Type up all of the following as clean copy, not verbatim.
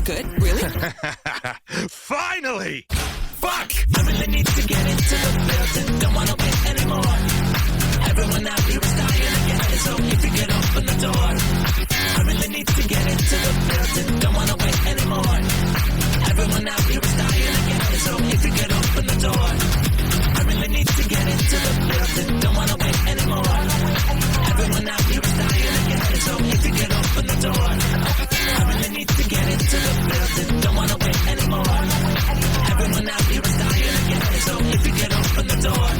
good? Really? Finally! Fuck! I really need to get into the building. Don't wanna wait anymore. Everyone out here is dying again, so if you could open the door. I really need to get into the building. Don't wanna wait anymore. Everyone out here is dying again, so if you could open the door. I really need to get into the building. Don't wanna wait anymore. Everyone out here is dying again, so if you could open the door. I really need to get into the building. Don't wanna wait anymore. Everyone out here is dying again, so if you could open the door.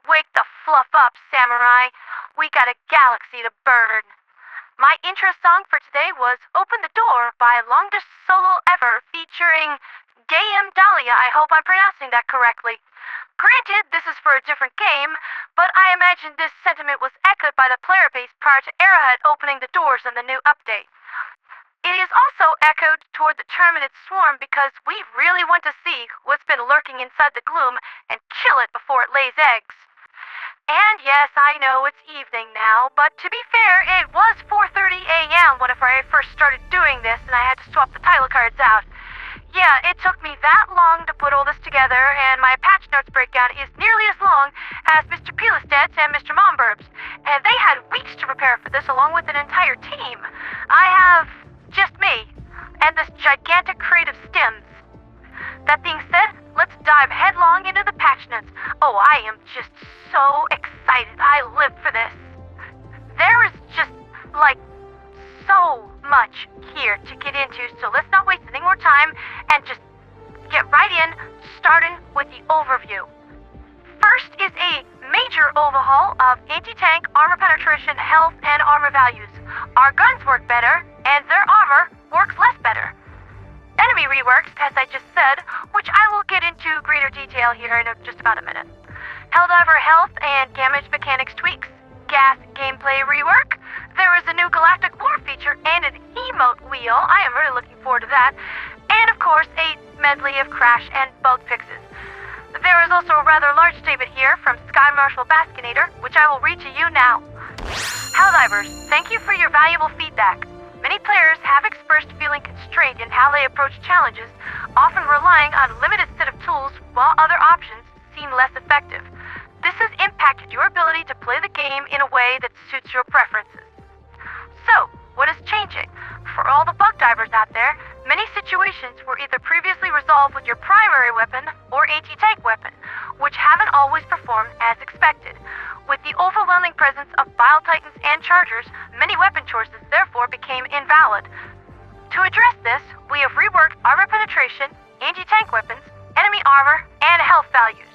Wake the fluff up, samurai. We got a galaxy to burn. My intro song for today was Open the Door by Longest Solo Ever featuring Gayem Dahlia. I hope I'm pronouncing that correctly. Granted, this is for a different game, but I imagine this sentiment was echoed by the player base prior to Arrowhead opening the doors in the new update. It is also echoed toward the Terminid swarm because we really want to see what's been lurking inside the gloom and kill it before it lays eggs. And yes, I know it's evening now, but to be fair, it was 4:30 a.m. whenever I first started doing this and I had to swap the title cards out. Yeah, it took me that long to put all this together, and my patch notes breakdown is nearly as long as Mr. Pelisted's and Mr. Momburb's, and they had weeks to prepare for this along with an entire team. I have just me, and this gigantic crate of stems. That being said, let's dive headlong into the patch notes. Oh, I am just so excited. I live for this. There is just, so much here to get into, so let's not waste any more time and just get right in, starting with the overview. First is a major overhaul of anti-tank, armor penetration, health, and armor values. Our guns work better, and their armor works less better. Enemy reworks, as I just said, which I will get into greater detail here in just about a minute. Helldiver health and damage mechanics tweaks. Gas gameplay rework. There is a new Galactic War feature and an emote wheel. I am really looking forward to that. And of course, a medley of crash and bug fixes. There is also a rather large statement here from Sky Marshal Baskinator, which I will read to you now. Helldivers, thank you for your valuable feedback. Many players have expressed feeling constrained in how they approach challenges, often relying on a limited set of tools while other options seem less effective. This has impacted your ability to play the game in a way that suits your preferences. So, what is changing? For all the bug divers out there, many situations were either previously resolved with your primary weapon or anti-tank weapon, which haven't always performed as expected. With the overwhelming presence of Bile Titans and Chargers, many weapon choices therefore became invalid. To address this, we have reworked armor penetration, anti-tank weapons, enemy armor, and health values.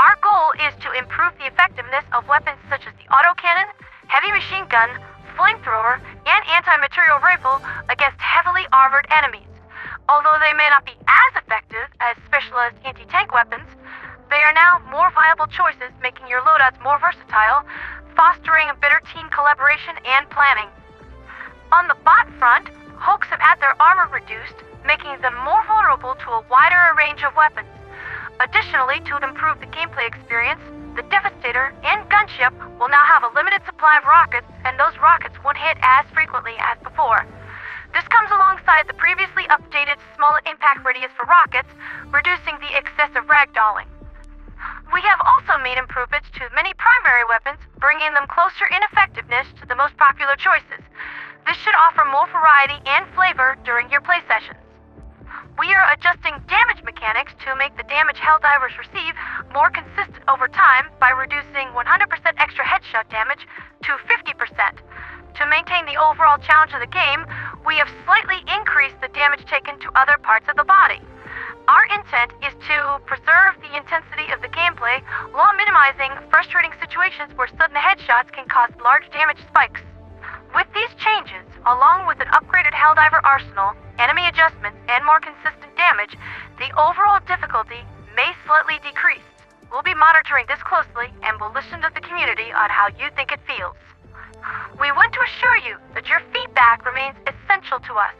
Our goal is to improve the effectiveness of weapons such as the autocannon, heavy machine gun, flamethrower, and anti-material rifle against heavily armored enemies. Although they may not be as effective as specialized anti-tank weapons, they are now more viable choices, making your loadouts more versatile, fostering a better team collaboration and planning. On the bot front, Hulks have had their armor reduced, making them more vulnerable to a wider range of weapons. Additionally, to improve the gameplay experience, the Devastator and Gunship will now have a limited supply of rockets, and those rockets won't hit as frequently as before. This comes alongside the previously updated smaller impact radius for rockets, reducing the excessive ragdolling. We have also made improvements to many primary weapons, bringing them closer in effectiveness to the most popular choices. This should offer more variety and flavor during your play sessions. We are adjusting damage mechanics to make the damage Helldivers receive more consistent over time by reducing 100% extra headshot damage to 50%. To maintain the overall challenge of the game, we have slightly increased the damage taken to other parts of the body. Our intent is to preserve the intensity of the gameplay while minimizing frustrating situations where sudden headshots can cause large damage spikes. With these changes, along with an upgraded Helldiver arsenal, enemy adjustments, and more consistent damage, the overall difficulty may slightly decrease. We'll be monitoring this closely and will listen to the community on how you think it feels. We want to assure you that your feedback remains essential to us.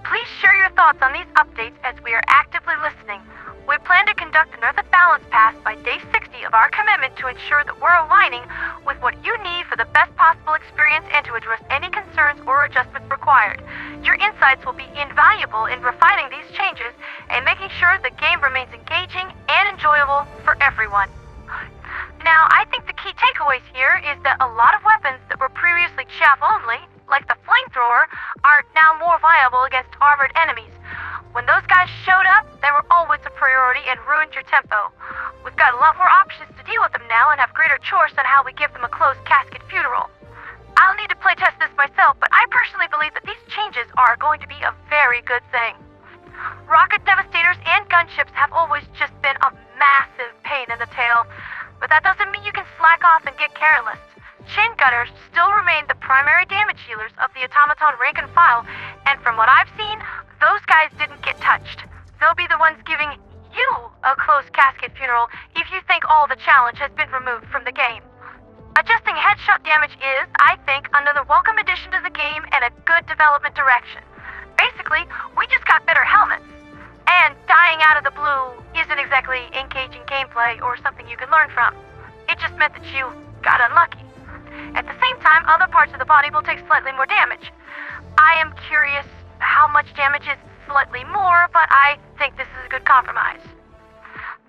Please share your thoughts on these updates as we are actively listening. We plan to conduct another balance pass by day 60 of our commitment to ensure that we're aligning with what you need for the best possible experience and to address any concerns or adjustments required. Your insights will be invaluable in refining these changes and making sure the game remains engaging and enjoyable for everyone. Now, I think the key takeaways here is that a lot of weapons that were previously chaff only, like the flamethrower, are now more viable against armored enemies. When those guys showed up, they were always a priority and ruined your tempo. We've got a lot more options to deal with them now and have greater choice on how we give them a closed casket funeral. I'll need to playtest this myself, but I personally believe that these changes are going to be a very good thing. Rocket devastators and gunships have always just been a massive pain in the tail, but that doesn't mean you can slack off and get careless. Chin gunners still remain the primary damage healers of the automaton rank and file, and from what I've seen, those guys didn't get touched. They'll be the ones giving you a closed casket funeral if you think all the challenge has been removed from the game. Adjusting headshot damage is, I think, another welcome addition to the game and a good development direction. Basically, we just got better helmets. And dying out of the blue isn't exactly engaging gameplay or something you can learn from. It just meant that you got unlucky. At the same time, other parts of the body will take slightly more damage. I am curious how much damage is slightly more, but I think this is a good compromise.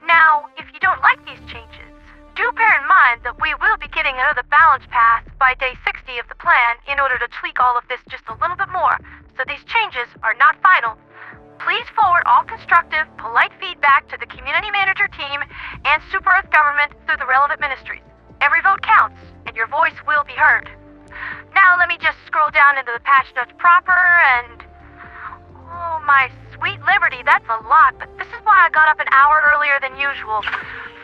Now, if you don't like these changes, do bear in mind that we will be getting another balance pass by day 60 of the plan in order to tweak all of this just a little bit more, so these changes are not final. Please forward all constructive, polite feedback to the community manager team and Super Earth government through the relevant ministries. Every vote counts, and your voice will be heard. Now let me just scroll down into the patch notes proper and... Oh, my sweet Liberty, that's a lot, but this is why I got up an hour earlier than usual.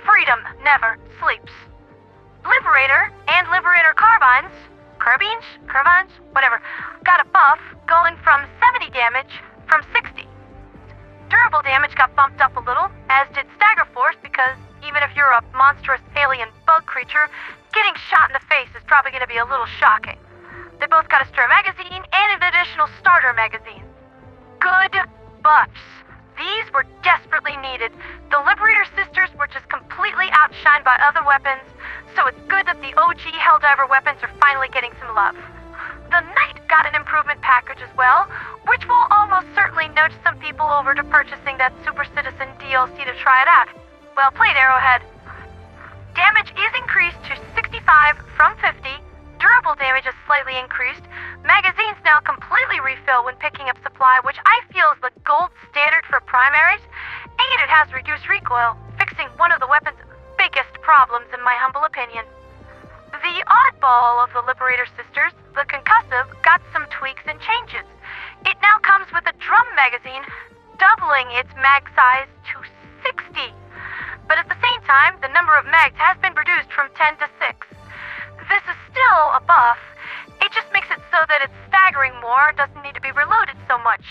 Freedom never sleeps. Liberator and Liberator Carbines, whatever, got a buff going from 70 damage from 60. Durable damage got bumped up a little, as did Stagger Force, because even if you're a monstrous alien bug creature, getting shot in the face is probably going to be a little shocking. They both got a spare magazine and an additional starter magazine. Good buffs. These were desperately needed. The Liberator Sisters were just completely outshined by other weapons, so it's good that the OG Helldiver weapons are finally getting some love. The Knight got an improvement package as well, which will almost certainly nudge some people over to purchasing that Super Citizen DLC to try it out. Well played, Arrowhead. Damage is increased to 65 from 50. Durable damage is slightly increased. Magazines now completely refill when picking up supply, which I feel is the gold standard for primaries, and it has reduced recoil, fixing one of the weapon's biggest problems in my humble opinion. The oddball of the Liberator Sisters, the Concussive, got some tweaks and changes. It now comes with a drum magazine, doubling its mag size to 60. But at the same time, the number of mags has been reduced from 10 to 6. This is still a buff. It just makes it so that it's staggering more, doesn't need to be reloaded so much.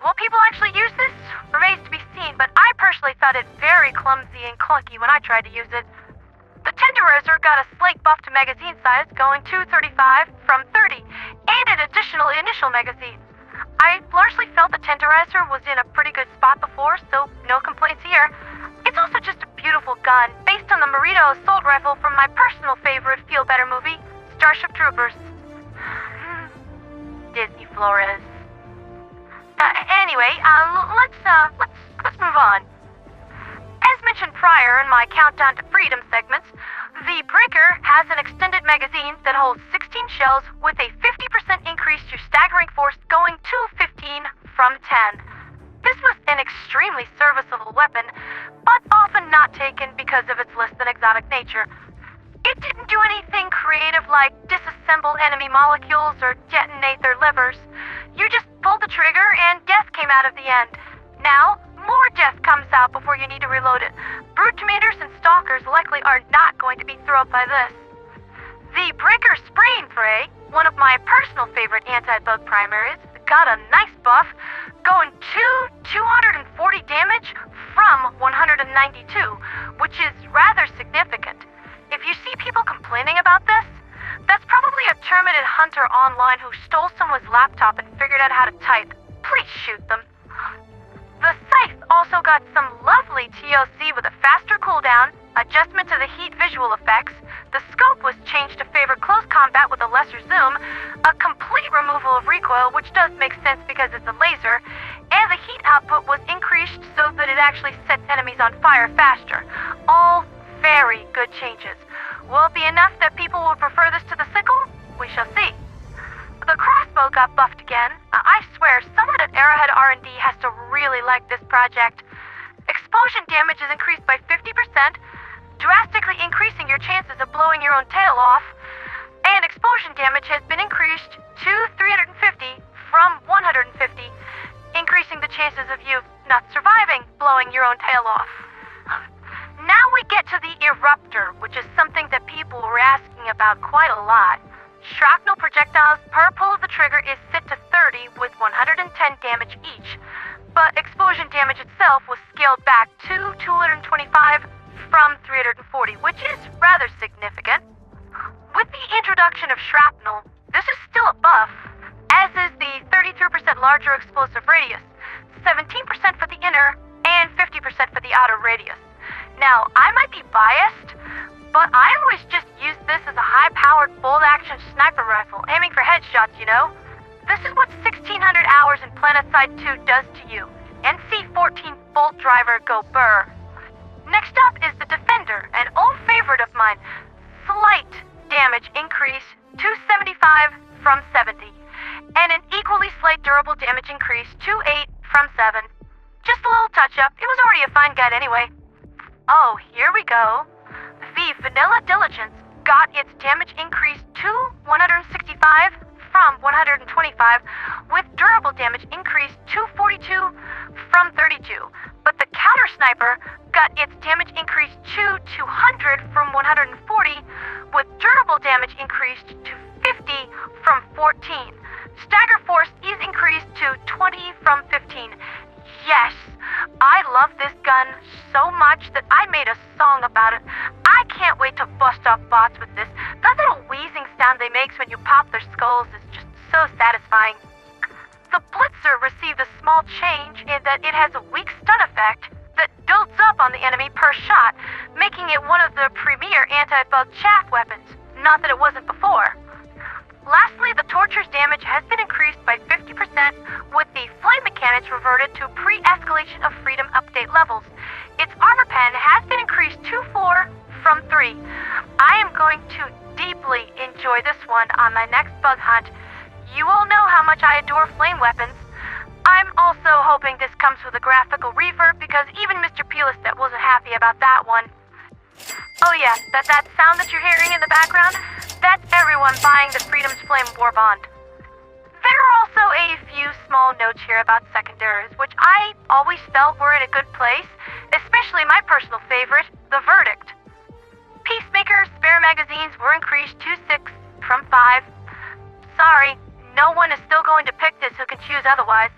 Will people actually use this? Remains to be seen, but I personally found it very clumsy and clunky when I tried to use it. The Tenderizer got a slight buff to magazine size, going to 35 from 30, and an additional initial magazine. I largely felt the Tenderizer was in a pretty good spot before, so no complaints here. It's also just a beautiful gun, based on the Marito assault rifle from my personal favorite Feel Better movie, Starship Troopers. Disney Flores. Anyway, let's move on. As mentioned prior in my Countdown to Freedom segments, the Breaker has an extended magazine that holds 16 shells with a 50% increase to staggering force, going to 15 from 10. This was an extremely serviceable weapon, but often not taken because of its less than exotic nature. It didn't do anything creative like disassemble enemy molecules or detonate their livers. You just pulled the trigger and death came out of the end. Now, more death comes out before you need to reload it. Brute commanders and stalkers likely are not going to be thrilled by this. The Breaker Spray and Pray, one of my personal favorite anti-bug primaries, got a nice buff, going to 240 damage from 192, which is rather significant. If you see people complaining about this, that's probably actually a Terminid hunter online who stole someone's laptop and figured out how to type. Please shoot them. The Scythe also got some lovely TLC with a faster cooldown, adjustment to the heat visual effects, the scope was changed to favor close combat with a lesser zoom, a complete removal of recoil, which does make sense because it's a laser, and the heat output was increased so that it actually sets enemies on fire faster. All very good changes. Will it be enough that people will prefer this to the sickle? We shall see. The crossbow got buffed again. I swear, someone at Arrowhead R&D has to really like this project. Explosion damage is increased by 50%, drastically increasing your chances of blowing your own tail off, and explosion damage has been increased to 350 from 150, increasing the chances of you not surviving blowing your own tail off. Now we get to the Eruptor, which is something that people were asking about quite a lot. Shrapnel projectiles per pull of the trigger is set to 30 with 110 damage each, but explosion damage itself was scaled back to 225 from 340, which is rather significant. With the introduction of shrapnel, this is still a buff, as is the 33% larger explosive radius, 17% for the inner, and 50% for the outer radius. Now, I might be biased, but I always just use this as a high-powered, bolt-action sniper rifle, aiming for headshots, you know? This is what 1600 hours in Planetside 2 does to you. NC-14 Bolt Driver go burr. Next up is the Defender, an old favorite of mine. Slight damage increase to 75 from 70, and an equally slight durable damage increase to 8 from 7. Just a little touch-up. It was already a fine guide anyway. Oh, here we go. The Vanilla Diligence got its damage increased to 165 from 125, with durable damage increased to 42 from 32. But the Counter Sniper got its damage increased to 200 from 140, with durable damage increased to 50 from 14. Stagger Force is increased to 20 from 15. Yes, I love this gun so much that I made a song about it. I can't wait to bust off bots with this. That little wheezing sound they make when you pop their skulls is just so satisfying. The Blitzer received a small change in that it has a weak stun effect that builds up on the enemy per shot, making it one of the premier anti-bug chaff weapons. Not that it wasn't before. Lastly, the Torture's damage has been increased by 50%, with the flame mechanics reverted to pre-escalation of freedom update levels. Its armor pen has been increased to 4 from 3. I am going to deeply enjoy this one on my next bug hunt. You all know how much I adore flame weapons. I'm also hoping this comes with a graphical reverb because even Mr. Peelistet wasn't happy about that one. Oh yeah, that sound that you're hearing in the background, that's everyone buying the Freedom's Flame Warbond. There are also a few small notes here about secondaries, which I always felt were in a good place, especially my personal favorite, the Verdict. Peacemaker spare magazines were increased to 6 from 5. Sorry, no one is still going to pick this who can choose otherwise.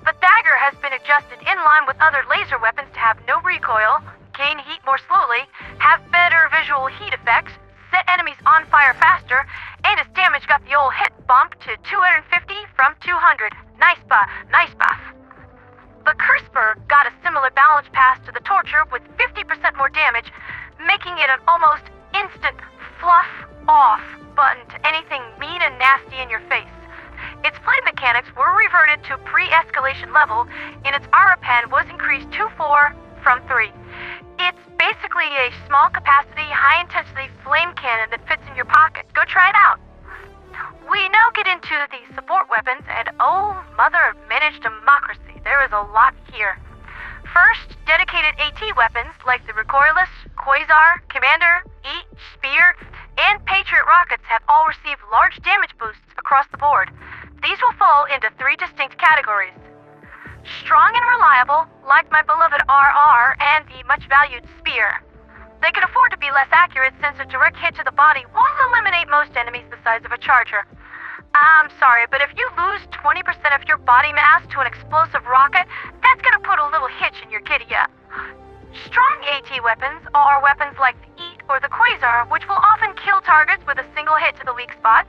The Dagger has been adjusted in line with other laser weapons to have no recoil, gain heat more slowly, have better visual heat effects, set enemies on fire faster, and its damage got the old hit bump to 250 from 200. Nice buff. The Curseburg got a similar balance pass to the Torture with 50% more damage, making it an almost instant fluff off button to anything mean and nasty in your face. Its flame mechanics were reverted to pre-escalation level, and its armor pen was increased to 4 from 3. It's basically a small capacity, high intensity flame cannon that fits in your pocket. Go try it out. We now get into the support weapons, and oh, mother of managed democracy, there is a lot here. First, dedicated AT weapons like the Recoilless, Quasar, Commander, Eat, Spear, and Patriot rockets have all received large damage boosts across the board. These will fall into 3 distinct categories. Strong and reliable, like my beloved RR and the much-valued Spear. They can afford to be less accurate since a direct hit to the body won't eliminate most enemies the size of a Charger. I'm sorry, but if you lose 20% of your body mass to an explosive rocket, that's gonna put a little hitch in your giddy-up. Strong AT weapons are weapons like the Eat or the Quasar, which will often kill targets with a single hit to the single weak spot.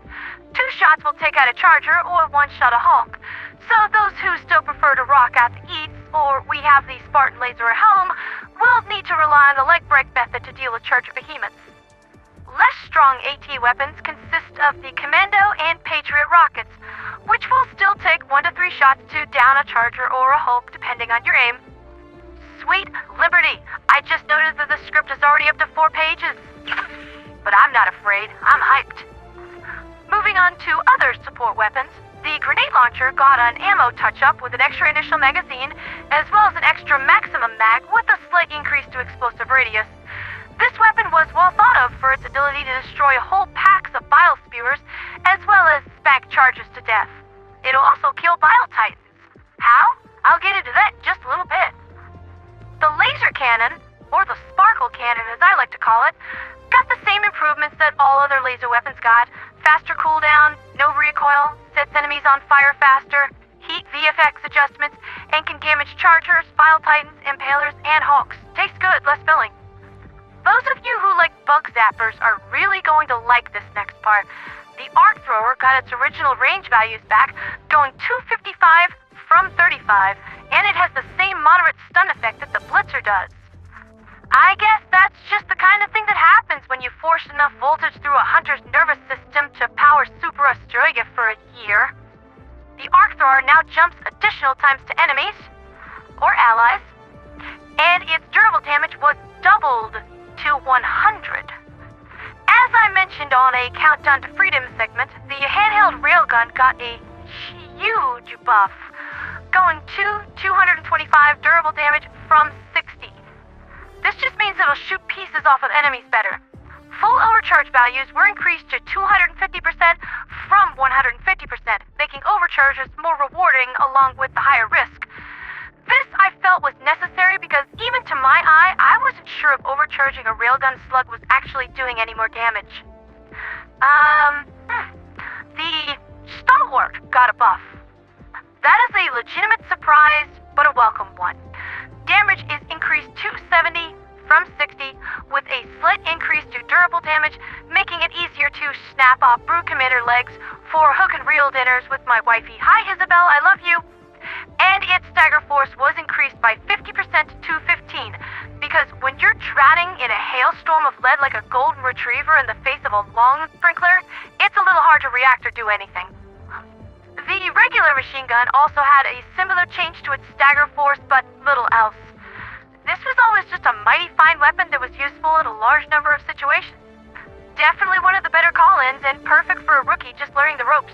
2 shots will take out a charger or 1 shot a Hulk. So those who still prefer to rock out the eats, or we have the Spartan laser at home, will need to rely on the leg break method to deal with charger behemoths. Less strong AT weapons consist of the Commando and Patriot rockets, which will still take 1 to 3 shots to down a charger or a Hulk depending on your aim. Sweet Liberty! I just noticed that the script is already up to 4 pages. But I'm not afraid, I'm hyped. Moving on to other support weapons, the grenade launcher got an ammo touch-up with an extra initial magazine, as well as an extra maximum mag with a slight increase to explosive radius. This weapon was well thought of for its ability to destroy whole packs of bile spewers, as well as spank charges to death. It'll also kill bile titans. How? I'll get into that in just a little bit. The laser cannon, or the sparkle cannon as I like to call it, got the same improvements that all other laser weapons got. Faster cooldown, no recoil, sets enemies on fire faster, heat VFX adjustments, and can damage chargers, bile titans, impalers, and hulks. Tastes good, less filling. Those of you who like bug zappers are really going to like this next part. The arc thrower got its original range values back, going 255 from 35, and it has the same moderate stun effect that the Blitzer does. I guess that's just the kind of thing that happens when you force enough voltage through a hunter's nervous system to power Super Australia for a year. The arc thrower now jumps additional times to enemies, or allies, and its durable damage was doubled to 100. As I mentioned on a Countdown to Freedom segment, the handheld railgun got a huge buff, going to 225 durable damage from 60. This just means it'll shoot pieces off of enemies better. Full overcharge values were increased to 250% from 150%, making overcharges more rewarding along with the higher risk. This I felt was necessary because even to my eye, I wasn't sure if overcharging a railgun slug was actually doing any more damage. The stalwart got a buff. That is a legitimate surprise, but a welcome one. Damage is increased to 70 from 60, with a slight increase to durable damage, making it easier to snap off Brood Commander legs for hook and reel dinners with my wifey. Hi Isabel, I love you. And its stagger force was increased by 50% to 15, because when you're drowning in a hailstorm of lead like a golden retriever in the face of a long sprinkler, it's a little hard to react or do anything. The regular machine gun also had a similar change to its stagger force, but little else. This was always just a mighty fine weapon that was useful in a large number of situations. Definitely one of the better call-ins and perfect for a rookie just learning the ropes.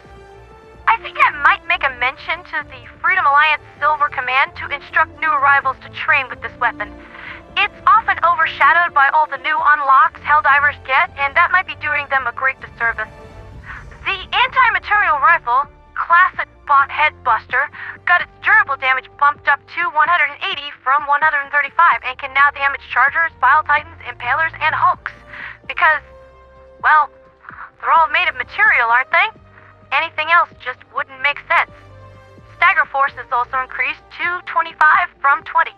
I think I might make a mention to the Freedom Alliance Silver Command to instruct new arrivals to train with this weapon. It's often overshadowed by all the new unlocks Helldivers get, and that might be doing them a great disservice. The anti-material rifle, Classic Bot Headbuster, got its durable damage bumped up to 180 from 135 and can now damage chargers, bile titans, impalers, and hulks. Because, well, they're all made of material, aren't they? Anything else just wouldn't make sense. Stagger force is also increased to 25 from 20.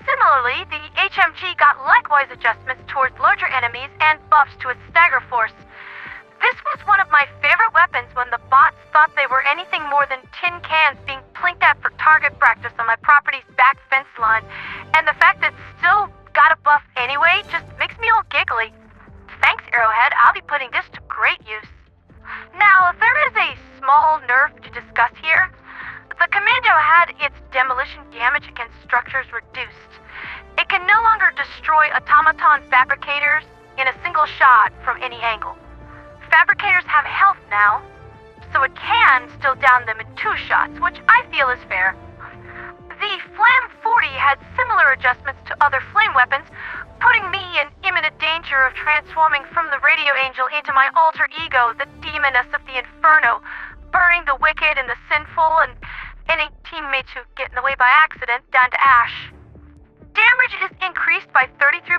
Similarly, the HMG got likewise adjustments towards larger enemies and buffs to its stagger force. This was one of my favorite weapons when the bots thought they were anything more than tin cans being plinked at for target practice on my property's back fence line, and the fact that it still got a buff anyway just makes me all giggly. Thanks, Arrowhead, I'll be putting this to great use. Now, there is a small nerf to discuss here. The Commando had its demolition damage against structures reduced. It can no longer destroy automaton fabricators in a single shot from any angle. Fabricators have health now, so it can still down them in 2 shots, which I feel is fair. The Flam 40 had similar adjustments to other flame weapons, putting me in imminent danger of transforming from the radio angel into my alter ego, the demoness of the inferno, burning the wicked and the sinful and any teammates who get in the way by accident down to ash. Damage is increased by 33%,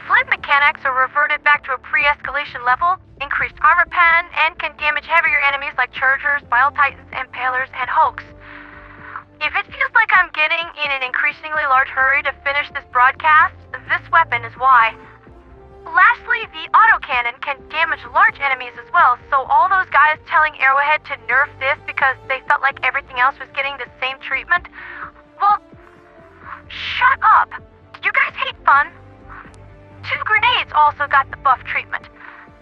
flint mechanics are reverted back to a pre-escalation level, increased armor pen, and can damage heavier enemies like chargers, bile titans, impalers, and hulks. If it feels like I'm getting in an increasingly large hurry to finish this broadcast, this weapon is why. Lastly, the autocannon can damage large enemies as well, so all those guys telling Arrowhead to nerf this because they felt like everything else was getting the same treatment, well, shut up. You guys hate fun. 2 grenades also got the buff treatment.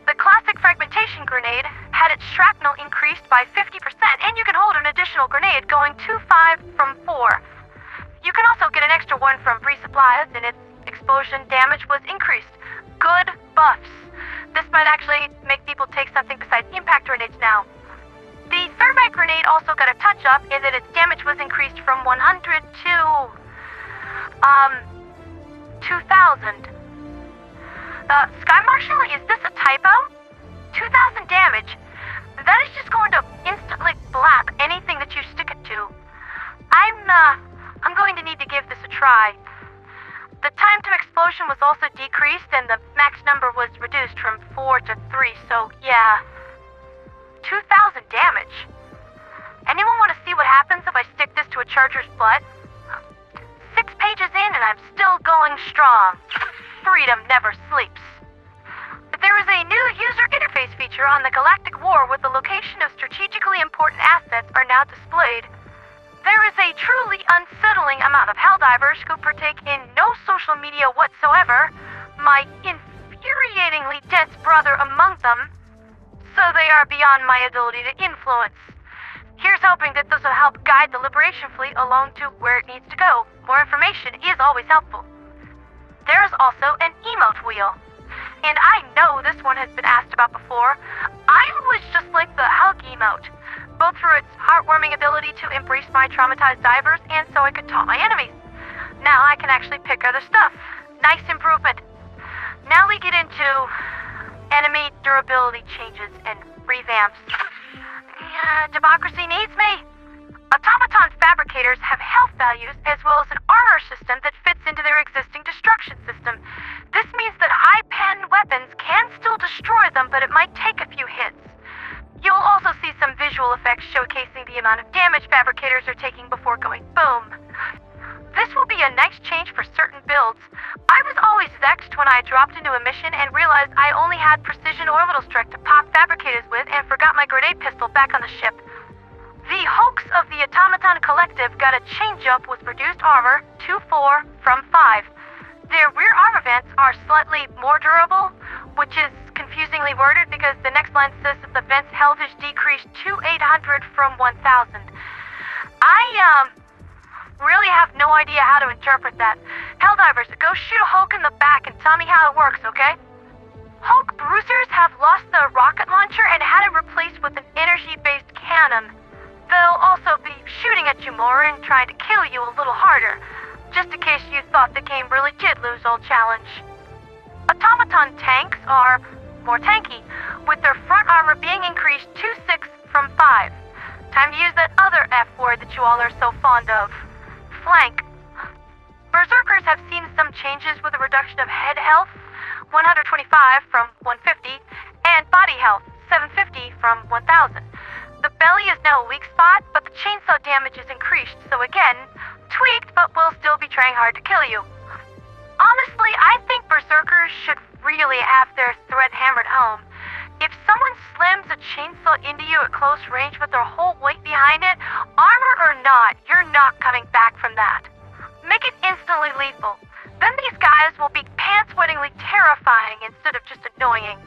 The classic fragmentation grenade had its shrapnel increased by 50%, and you can hold an additional grenade going 2-5 from 4. You can also get an extra one from resupplies, and its explosion damage was increased. Good buffs. This might actually make people take something besides impact grenades now. The thermite grenade also got a touch-up in that its damage was increased from 100 to 2,000. Sky Marshal, is this a typo? 2,000 damage. That is just going to instantly blap anything that you stick it to. I'm going to need to give this a try. The time to explosion was also decreased, and the max number was reduced from 4 to 3, so yeah. 2,000 damage. Anyone want to see what happens if I stick this to a charger's butt? 6 pages in, and I'm still going strong. Freedom never sleeps. But there is a new user interface feature on the Galactic War with the location of strategically important assets are now displayed. There is a truly unsettling amount of Helldivers who partake in no social media whatsoever, my infuriatingly dense brother among them, so they are beyond my ability to influence. Here's hoping that this will help guide the Liberation Fleet along to where it needs to go. More information is always helpful. There's also an emote wheel. And I know this one has been asked about before. I was just like the hug emote, both through its heartwarming ability to embrace my traumatized divers and so I could taunt my enemies. Now I can actually pick other stuff. Nice improvement. Now we get into enemy durability changes and revamps. Democracy needs me. Automaton fabricators have health values as well as an armor system that fits into their existing destruction system. This means that high-pen weapons can still destroy them, but it might take a few hits. You'll also see some visual effects showcasing the amount of damage fabricators are taking before going boom. This will be a nice change for certain builds. I was always vexed when I dropped into a mission and realized I only had precision orbital strike to pop fabricators with and forgot my grenade pistol back on the ship. The hoax of the Automaton Collective got a change-up with reduced armor, 2-4 from 5. Their rear armor vents are slightly more durable, which is confusingly worded because the next line says that the vent's health is decreased to 800 from 1,000. I really have no idea how to interpret that. Helldivers, go shoot a Hulk in the back and tell me how it works, okay? Hulk bruisers have lost the rocket launcher and had it replaced with an energy-based cannon. They'll also be shooting at you more and trying to kill you a little harder, just in case you thought the game really did lose old challenge. Automaton tanks are more tanky, with their front armor being increased to 6 from 5. Time to use that other F word that you all are so fond of. Flank. Berserkers have seen some changes with a reduction of head health, 125 from 150, and body health, 750 from 1000. The belly is now a weak spot, but the chainsaw damage is increased, so again, tweaked, but will still be trying hard to kill you. Honestly, I think Berserkers should really have their threat hammered home. If someone slams a chainsaw into you at close range with their whole weight behind it, armor or not, you're not coming back from that. Make it instantly lethal. Then these guys will be pants-wettingly terrifying instead of just annoying.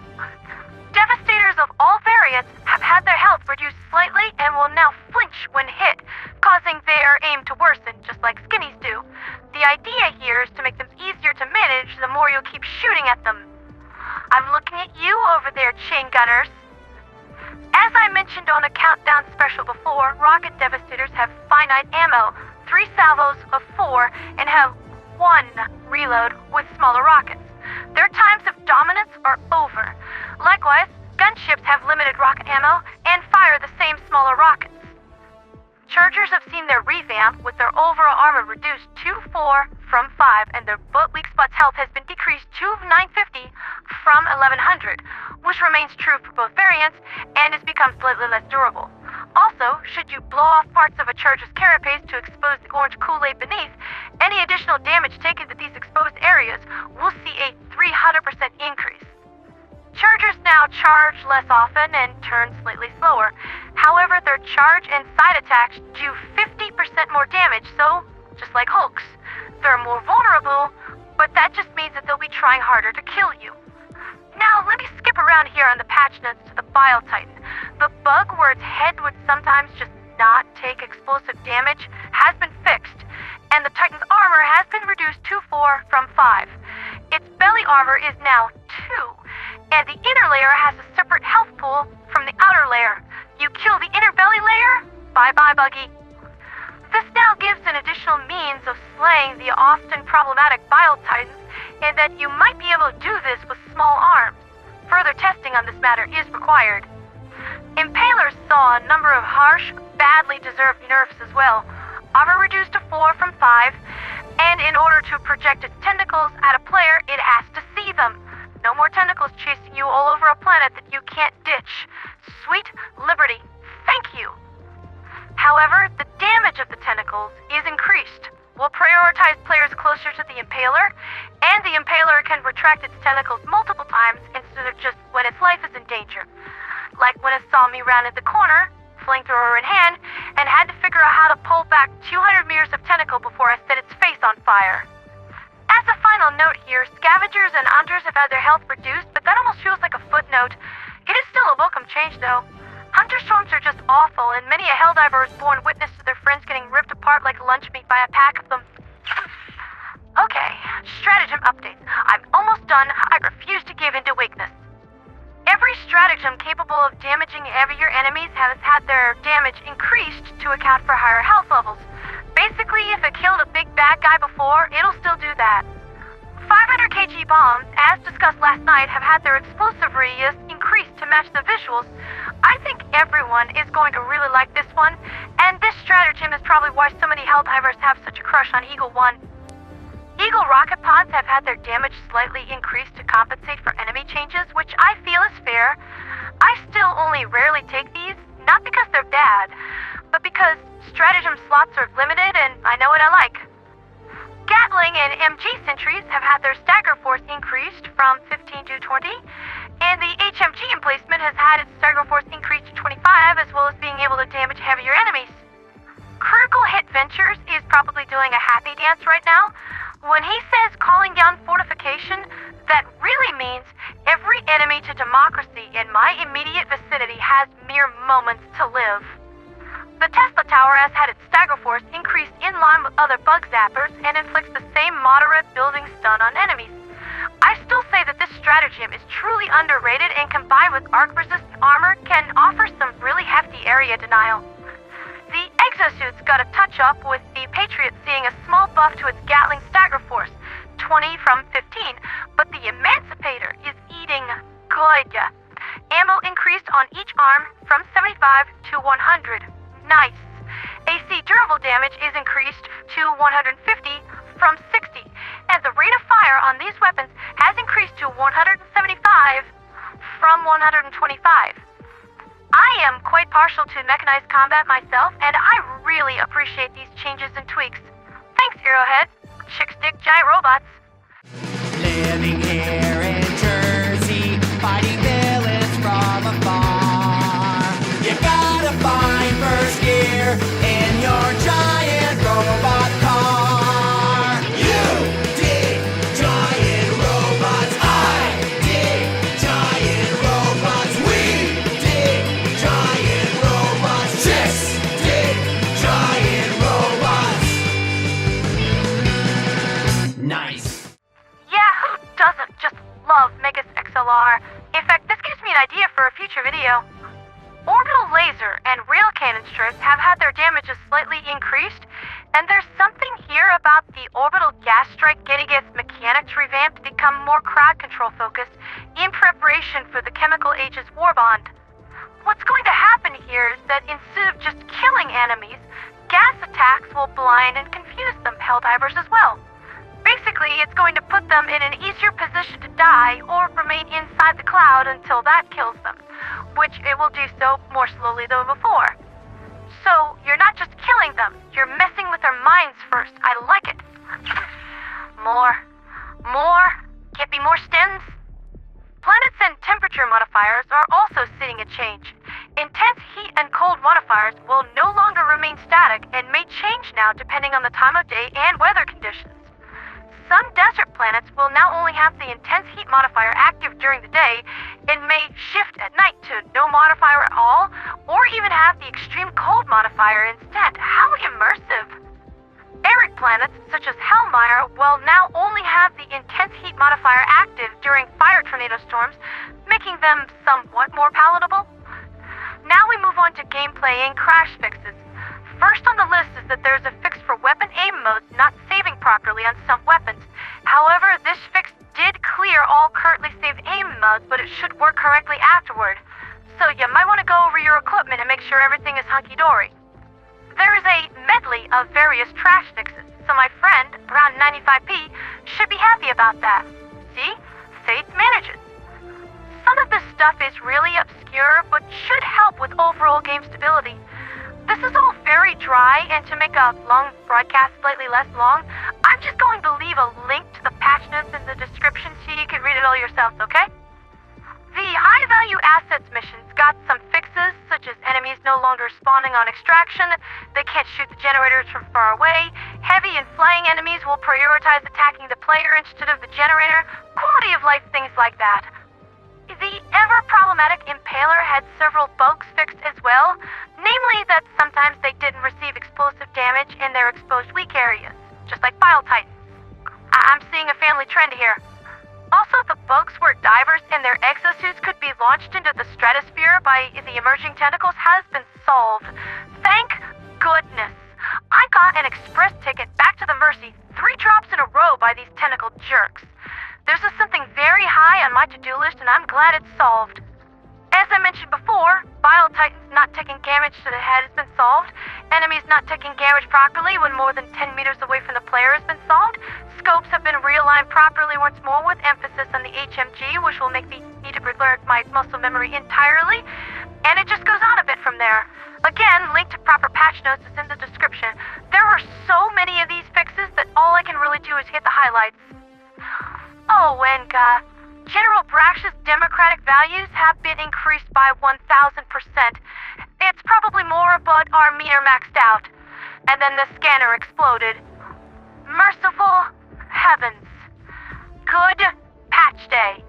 Devastators of all variants have had their health reduced slightly and will now flinch when hit, causing their aim to worsen, just like skinnies do. The idea here is to make them easier to manage the more you'll keep shooting at them. I'm looking at you over there, chain gunners. As I mentioned on a countdown special before, rocket devastators have finite ammo, 3 salvos of 4, and have 1 reload with smaller rockets. Their times of dominance are over. Likewise, gunships have limited rocket ammo and fire the same smaller rockets. Chargers have seen their revamp with their overall armor reduced to 4 from 5, and their weak spot's health has been decreased to 950 from 1100, which remains true for both variants and has become slightly less durable. Also, should you blow off parts of a charger's carapace to expose the orange Kool-Aid beneath, any additional damage taken to these exposed areas will see a 300% increase. now charge less often and turn slightly slower. However, their charge and side attacks do 50% more damage, so, just like Hulks, they're more vulnerable, but that just means that they'll be trying harder to kill you. Now, let me skip around here on the patch notes to the Bile Titan. The bug where its head would sometimes just not take explosive damage has been fixed, and the Titan's armor has been reduced to 4 from 5. Its belly armor is now 2, and the inner layer has a separate health pool from the outer layer. You kill the inner belly layer, bye-bye Buggy. This now gives an additional means of slaying the often problematic Bile Titans, and that you might be able to do this with small arms. Further testing on this matter is required. Impalers saw a number of harsh, badly deserved nerfs as well. Armor reduced to 4 from 5, and in order to project its tentacles at a player, it has to see them. No more tentacles chasing you all over a planet that you can't ditch. Sweet liberty. Thank you. However, the damage of the tentacles is increased. We'll prioritize players closer to the Impaler, and the Impaler can retract its tentacles multiple times instead of just when its life is in danger. Like when it saw me rounded the corner, flamethrower in hand, and had to figure out how to pull back 200 meters of tentacle before I set its face on fire. As a final note here, scavengers and hunters have had their health reduced, but that almost feels like a footnote. It is still a welcome change though. Hunter storms are just awful, and many a Helldiver has borne witness to their friends getting ripped apart like lunch meat by a pack of them. Okay, stratagem updates. I'm almost done. I refuse to give in to weakness. Every stratagem capable of damaging heavier enemies has had their damage increased to account for higher health levels. Basically, if it killed a big bad guy before, it'll still do that. 500 kg bombs, as discussed last night, have had their explosive radius increased to match the visuals. I think everyone is going to really like this one, and this stratagem is probably why so many Helldivers have such a crush on Eagle 1. Eagle rocket pods have had their damage slightly increased to compensate for enemy changes, which I feel is fair. I still only rarely take these, not because they're bad, but because stratagem slots are limited and I know what I like. Gatling and MG sentries have had their stagger force increased from 15 to 20, and the HMG emplacement has had its stagger force increased to 25, as well as being able to damage heavier enemies. Critical Hit Ventures is probably doing a happy dance right now. When he says calling down fortification, that really means every enemy to democracy in my immediate vicinity has mere moments to live. The Tesla Tower has had its stagger force increased in line with other bug zappers and inflicts the same moderate building stun on enemies. I still say that this stratagem is truly underrated, and combined with arc-resistant armor can offer some really hefty area denial. The exosuits got a touch-up, with the Patriot seeing a small buff to its Gatling stagger force, 20 from 15, but the Emancipator is eating good. Ammo increased on each arm from 75 to 100. Nice. AC durable damage is increased to 150 from 60, and the rate of fire on these weapons has increased to 175 from 125. I am quite partial to mechanized combat myself, and I really appreciate these changes and tweaks. Thanks, Arrowhead. Chicks dig giant robots. Living here in Jersey, fighting villains from afar. You gotta find first gear in your giant robot car. You dig giant robots. I dig giant robots. We dig giant robots. Chicks dig giant robots. Nice. Yeah, who doesn't just love Megas XLR? In fact, this gives me an idea for a future video. Orbital laser and rail cannon strips have had their damages slightly increased, and there's something here about the orbital gas strike getting its mechanics revamped to become more crowd control focused in preparation for the Chemical Age's war bond. What's going to happen here is that instead of just killing enemies, gas attacks will blind and confuse them Helldivers as well. Basically, it's going to put them in an easier position to die or remain inside the cloud until that kills them, which it will do so more slowly than before. So, you're not just killing them, you're messing with their minds first. I like it. More. Can't be more stems? Planets and temperature modifiers not depending on the time of day and weather conditions. Some desert planets will now only have the intense heat modifier active during the day and may shift at night to no modifier at all, or even have the extreme cold modifier instead. How immersive! Arid planets, such as Hellmire, will now only have the intense heat modifier active during fire tornado storms, making them somewhat more palatable. Now we move on to gameplay and crash fixes. First on the list is that there's a fix for weapon aim modes not saving properly on some weapons. However, this fix did clear all currently saved aim modes, but it should work correctly afterward. So you might want to go over your equipment and make sure everything is hunky-dory. There is a medley of various trash fixes, so my friend, around 95p, should be happy about that. See? Faith manages. Some of this stuff is really obscure, but should help with overall game stability. This is all very dry, and to make a long broadcast slightly less long, I'm just going to leave a link to the patch notes in the description so you can read it all yourself, okay? The high-value assets missions got some fixes, such as enemies no longer spawning on extraction, they can't shoot the generators from far away, heavy and flying enemies will prioritize attacking the player instead of the generator, quality of life things like that. The ever-problematic Impaler had several bugs fixed as well, namely that sometimes they didn't receive explosive damage in their exposed weak areas, just like Bile Titans. I'm seeing a family trend here. Also, the bugs where divers and their exosuits could be launched into the stratosphere by the emerging tentacles has been solved. Thank goodness. I got an express ticket back to the Mercy 3 drops in a row by these tentacle jerks. This is something very high on my to-do list, and I'm glad it's solved. As I mentioned before, Bile Titans not taking damage to the head has been solved, enemies not taking damage properly when more than 10 meters away from the player has been solved, scopes have been realigned properly once more with emphasis on the HMG, which will make me need to relearn my muscle memory entirely, and it just goes on a bit from there. Again, link to proper patch notes is in the description. There were so many of these fixes that all I can really do is hit the highlights. Oh, and General Brash's democratic values have been increased by 1,000%. It's probably more, but our meter maxed out. And then the scanner exploded. Merciful heavens. Good patch day.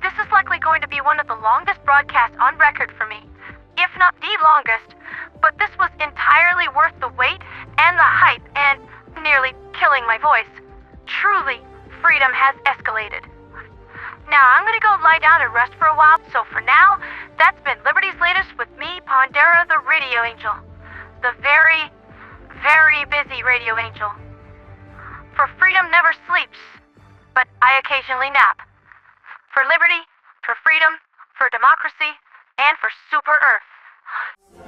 This is likely going to be one of the longest broadcasts on record for me, if not the longest, but this was entirely worth the wait and the hype and nearly killing my voice. Truly, freedom has escalated. Now, I'm gonna go lie down and rest for a while, so for now, that's been Liberty's Latest with me, Pondera the Radio Angel. The very, very busy Radio Angel. For freedom never sleeps, but I occasionally nap. For liberty, for freedom, for democracy, and for Super Earth.